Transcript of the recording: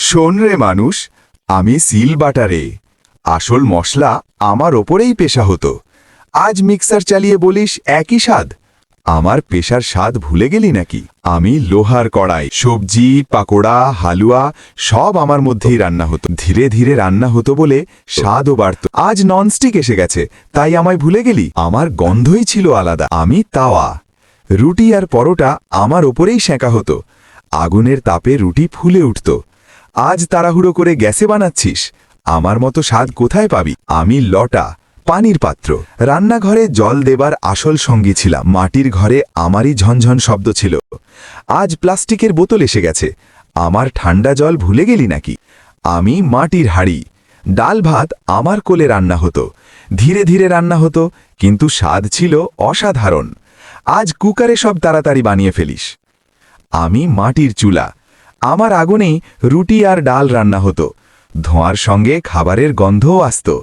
শোন রে মানুষ, আমি সিল বাটারে। আসল মশলা আমার ওপরেই পেশা হতো। আজ মিক্সার চালিয়ে বলিস একই স্বাদ। আমার পেশার স্বাদ ভুলে গেলি নাকি? আমি লোহার কড়াই, সবজি, পাকোড়া, হালুয়া সব আমার মধ্যেই রান্না হতো। ধীরে ধীরে রান্না হতো বলে স্বাদও বাড়ত। আজ ননস্টিক এসে গেছে, তাই আমায় ভুলে গেলি? আমার গন্ধই ছিল আলাদা। আমি তাওয়া। রুটি আর পরোটা আমার ওপরেই সেঁকা হতো। আগুনের তাপে রুটি ফুলে উঠত। আজ তাড়াহুড়ো করে গ্যাসে বানাচ্ছিস। আমার মতো স্বাদ কোথায় পাবি? আমি লটা, পানির পাত্র। রান্নাঘরে জল দেবার আসল সঙ্গী ছিলাম। মাটির ঘরে আমারই ঝনঝন শব্দ ছিল। আজ প্লাস্টিকের বোতল এসে গেছে। আমার ঠান্ডা জল ভুলে গেলি নাকি? আমি মাটির হাঁড়ি। ডাল ভাত আমার কোলে রান্না হতো। ধীরে ধীরে রান্না হতো, কিন্তু স্বাদ ছিল অসাধারণ। আজ কুকারে সব তাড়াতাড়ি বানিয়ে ফেলিস। আমি মাটির চুলা। আমার আগুনেই রুটি আর ডাল রান্না হতো। ধোঁয়ার সঙ্গে খাবারের গন্ধও আসত।